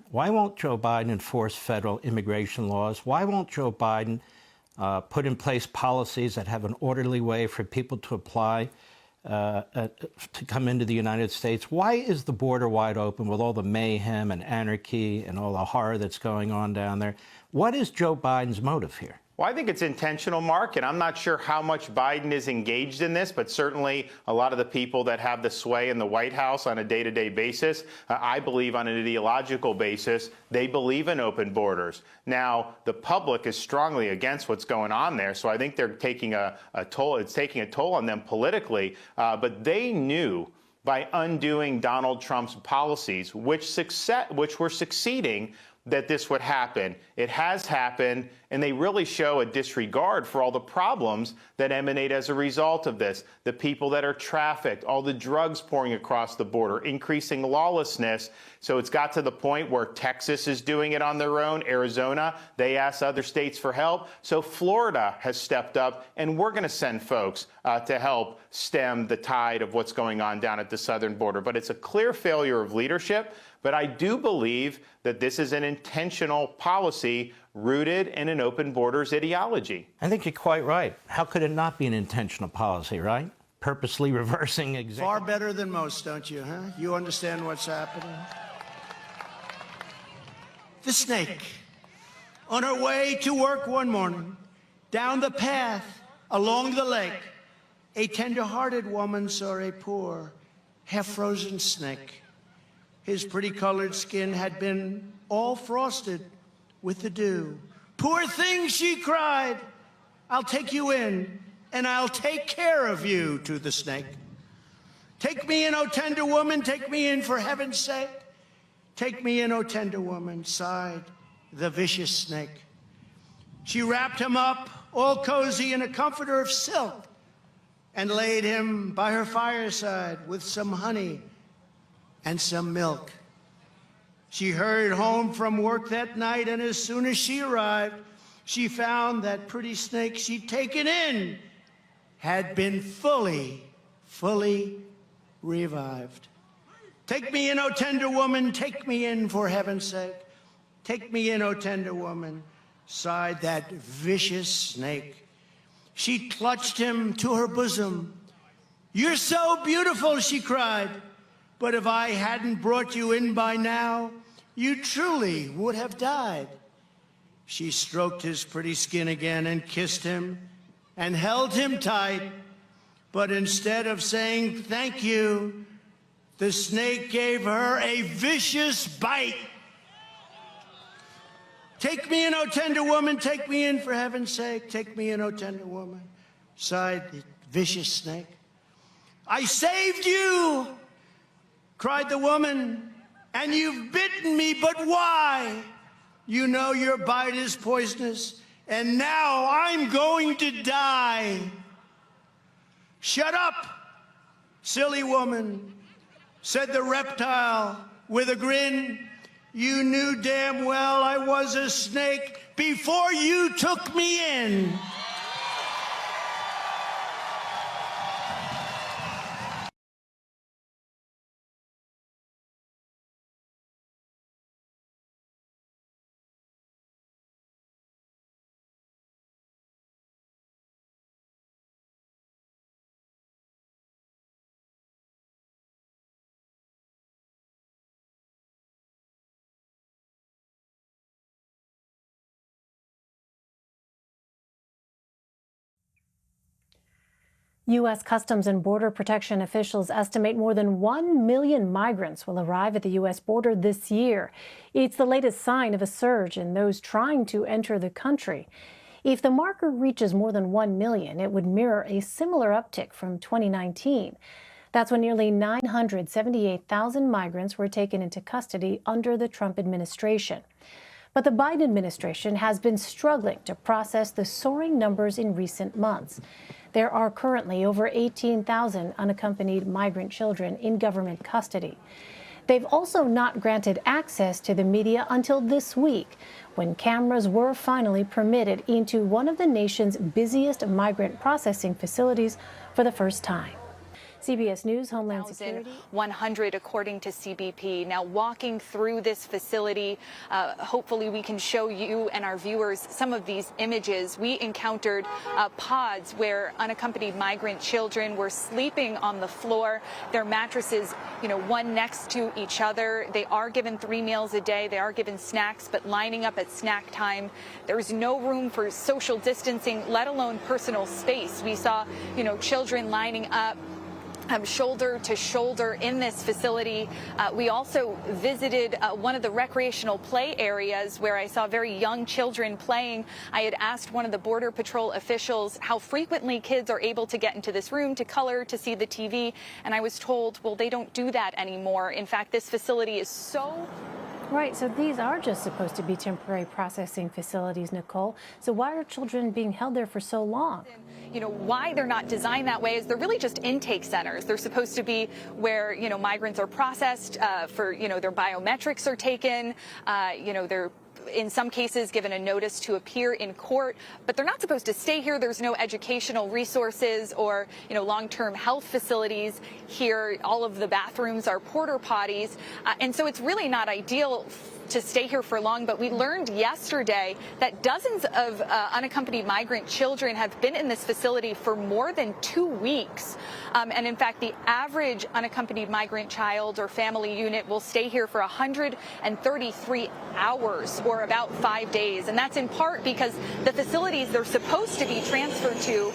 Why won't Joe Biden enforce federal immigration laws? Why won't Joe Biden put in place policies that have an orderly way for people to apply to come into the United States? Why is the border wide open with all the mayhem and anarchy and all the horror that's going on down there? What is Joe Biden's motive here? Well, I think it's intentional, Mark, and I'm not sure how much Biden is engaged in this, but certainly a lot of the people that have the sway in the White House on a day-to-day basis, I believe on an ideological basis, they believe in open borders. Now, the public is strongly against what's going on there, so I think they're taking a toll. It's taking a toll on them politically, but they knew by undoing Donald Trump's policies, which were succeeding, that this would happen. It has happened, and they really show a disregard for all the problems that emanate as a result of this. The people that are trafficked, all the drugs pouring across the border, increasing lawlessness. So it's got to the point where Texas is doing it on their own, Arizona, they ask other states for help. So Florida has stepped up, and we're going to send folks to help stem the tide of what's going on down at the southern border. But it's a clear failure of leadership. But I do believe that this is an intentional policy rooted in an open borders ideology. I think you're quite right. How could it not be an intentional policy, right? Purposely reversing executive. Far better than most, don't you, huh? You understand what's happening? The snake, on her way to work one morning, down the path, along the lake, a tender-hearted woman saw a poor, half-frozen snake. His pretty colored skin had been all frosted with the dew. "Poor thing," she cried, "I'll take you in, and I'll take care of you," to the snake. "Take me in, O tender woman, take me in for heaven's sake. Take me in, O tender woman," sighed the vicious snake. She wrapped him up, all cozy in a comforter of silk, and laid him by her fireside with some honey and some milk. She hurried home from work that night, and as soon as she arrived, she found that pretty snake she'd taken in had been fully revived. "Take me in, O tender woman, take me in for heaven's sake. Take me in, O tender woman," sighed that vicious snake. She clutched him to her bosom. "You're so beautiful," she cried. "But if I hadn't brought you in by now, you truly would have died." She stroked his pretty skin again and kissed him and held him tight. But instead of saying thank you, the snake gave her a vicious bite. "Take me in, O tender woman, take me in for heaven's sake. Take me in, O tender woman," sighed the vicious snake. "I saved you," cried the woman, "and you've bitten me, but why? You know your bite is poisonous, and now I'm going to die." "Shut up, silly woman," said the reptile with a grin. "You knew damn well I was a snake before you took me in." U.S. Customs and Border Protection officials estimate more than 1 million migrants will arrive at the U.S. border this year. It's the latest sign of a surge in those trying to enter the country. If the marker reaches more than 1 million, it would mirror a similar uptick from 2019. That's when nearly 978,000 migrants were taken into custody under the Trump administration. But the Biden administration has been struggling to process the soaring numbers in recent months. There are currently over 18,000 unaccompanied migrant children in government custody. They've also not granted access to the media until this week, when cameras were finally permitted into one of the nation's busiest migrant processing facilities for the first time. CBS News Homeland Security. 100 according to CBP. Now, walking through this facility, hopefully we can show you and our viewers some of these images. We encountered pods where unaccompanied migrant children were sleeping on the floor, their mattresses, one next to each other. They are given 3 meals a day. They are given snacks, but lining up at snack time. There's no room for social distancing, let alone personal space. We saw, children lining up shoulder to shoulder in this facility. We also visited one of the recreational play areas where I saw very young children playing. I had asked one of the Border Patrol officials how frequently kids are able to get into this room to color, to see the TV, and I was told, well, they don't do that anymore. In fact, this facility is so... Right, so these are just supposed to be temporary processing facilities, Nicole. So why are children being held there for so long? Why they're not designed that way is they're really just intake centers. They're supposed to be where, migrants are processed for, their biometrics are taken, they're in some cases given a notice to appear in court, but they're not supposed to stay here. There's no educational resources or, long-term health facilities here. All of the bathrooms are porta potties. And so it's really not ideal to stay here for long, but we learned yesterday that dozens of unaccompanied migrant children have been in this facility for more than 2 weeks. And in fact, the average unaccompanied migrant child or family unit will stay here for 133 hours or about 5 days. And that's in part because the facilities they're supposed to be transferred to,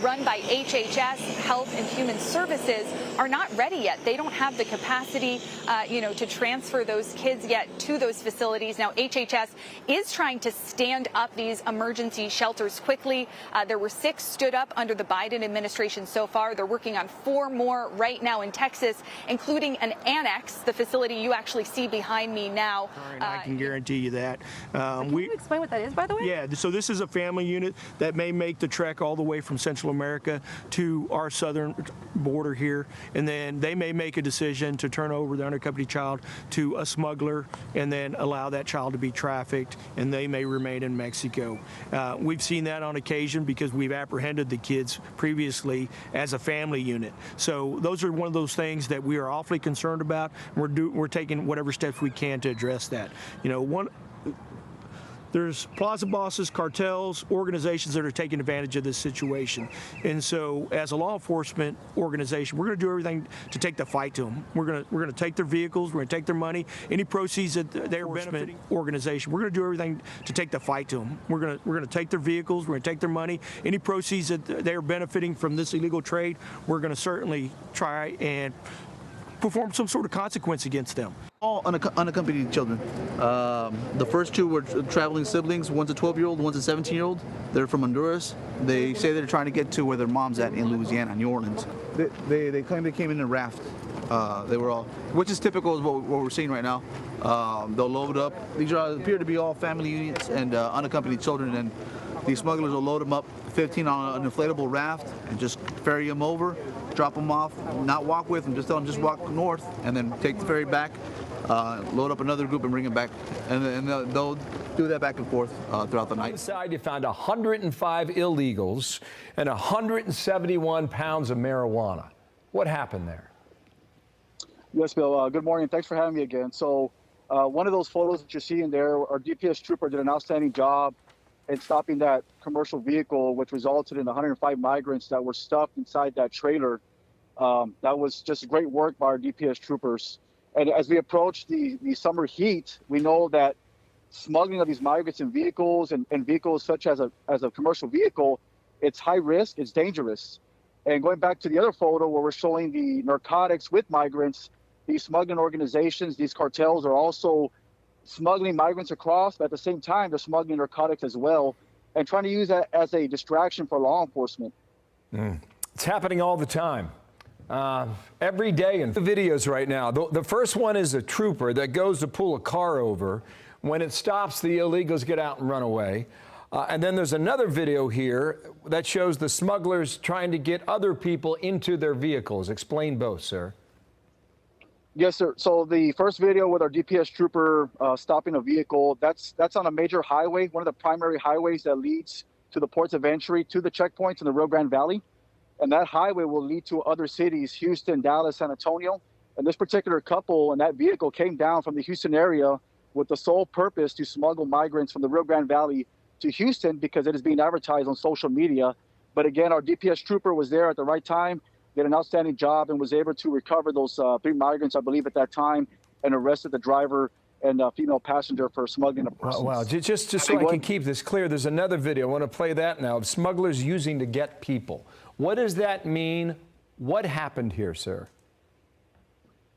run by HHS, Health and Human Services, are not ready yet. They don't have the capacity, to transfer those kids yet to those facilities. Now, HHS is trying to stand up these emergency shelters quickly. There were 6 stood up under the Biden administration so far. They're working on 4 more right now in Texas, including an annex, the facility you actually see behind me now. I can guarantee you that. Can you explain what that is, by the way? Yeah, so this is a family unit that may make the trek all the way from Central America to our southern border here, and then they may make a decision to turn over the unaccompanied child to a smuggler and then allow that child to be trafficked, and they may remain in Mexico. We've seen that on occasion because we've apprehended the kids previously as a family unit. So those are one of those things that we are awfully concerned about. We're taking whatever steps we can to address that. There's plaza bosses, cartels, organizations that are taking advantage of this situation. And so as a law enforcement organization, we're going to do everything to take the fight to them. We're going to take their vehicles, we're going to take their money, any proceeds that they're benefiting organization. We're going to do everything to take the fight to them. We're going to take their vehicles, we're going to take their money, any proceeds that they're benefiting from this illegal trade, we're going to certainly try and perform some sort of consequence against them. All unaccompanied children. The first 2 were traveling siblings. One's a 12-year-old, one's a 17-year-old. They're from Honduras. They say they're trying to get to where their mom's at in Louisiana, New Orleans. They claim they came in a raft. They were all, which is typical of what we're seeing right now. They'll load up. These appear to be all family units and unaccompanied children, and these smugglers will load them up, 15 on an inflatable raft, and just ferry them over, drop them off, not walk with them, just tell them just walk north, and then take the ferry back, load up another group and bring them back, and they'll do that back and forth throughout the night. Inside, you found 105 illegals and 171 pounds of marijuana. What happened there? Yes, Bill. Good morning. Thanks for having me again. So one of those photos that you're seeing there, our DPS trooper did an outstanding job in stopping that commercial vehicle, which resulted in 105 migrants that were stuffed inside that trailer. That was just great work by our DPS troopers. And as we approach the summer heat, we know that smuggling of these migrants in vehicles and vehicles such as a commercial vehicle, it's high risk, it's dangerous. And going back to the other photo where we're showing the narcotics with migrants, these smuggling organizations, these cartels are also smuggling migrants across, but at the same time, they're smuggling narcotics as well and trying to use that as a distraction for law enforcement. It's happening all the time. Every day in the videos right now. The first one is a trooper that goes to pull a car over. When it stops, the illegals get out and run away. And then there's another video here that shows the smugglers trying to get other people into their vehicles. Explain both, sir. Yes, sir. So the first video with our DPS trooper stopping a vehicle, that's on a major highway, one of the primary highways that leads to the ports of entry to the checkpoints in the Rio Grande Valley. and that highway will lead to other cities, Houston, Dallas, San Antonio. And this particular couple and that vehicle came down from the Houston area with the sole purpose to smuggle migrants from the Rio Grande Valley to Houston because it is being advertised on social media. But again, our DPS trooper was there at the right time, did an outstanding job, and was able to recover those 3 migrants, I believe, at that time, and arrested the driver and female passenger for smuggling a person. Wow. Just so I can keep this clear, there's another video. I want to play that now of smugglers using to get people. What does that mean? What happened here, sir?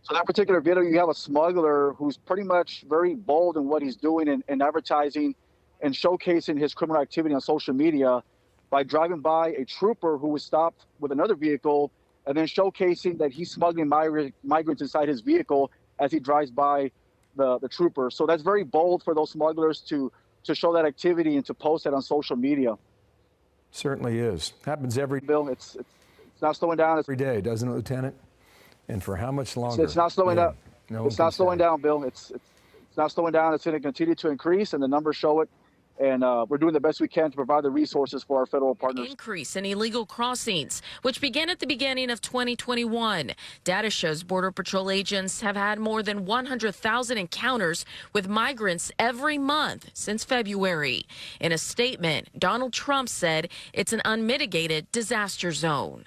So that particular video, you have a smuggler who's pretty much very bold in what he's doing in advertising and showcasing his criminal activity on social media by driving by a trooper who was stopped with another vehicle and then showcasing that he's smuggling migrants inside his vehicle as he drives by the trooper. So that's very bold for those smugglers to show that activity and to post it on social media. Certainly is. Happens every Bill, it's not slowing down. every day, doesn't it, Lieutenant? And for how much longer? It's not slowing down. No It's not slowing down, Bill. It's not slowing down. It's going to continue to increase, and the numbers show it. And we're doing the best we can to provide the resources for our federal partners. Increase in illegal crossings, which began at the beginning of 2021. Data shows Border Patrol agents have had more than 100,000 encounters with migrants every month since February. In a statement, Donald Trump said it's an unmitigated disaster zone.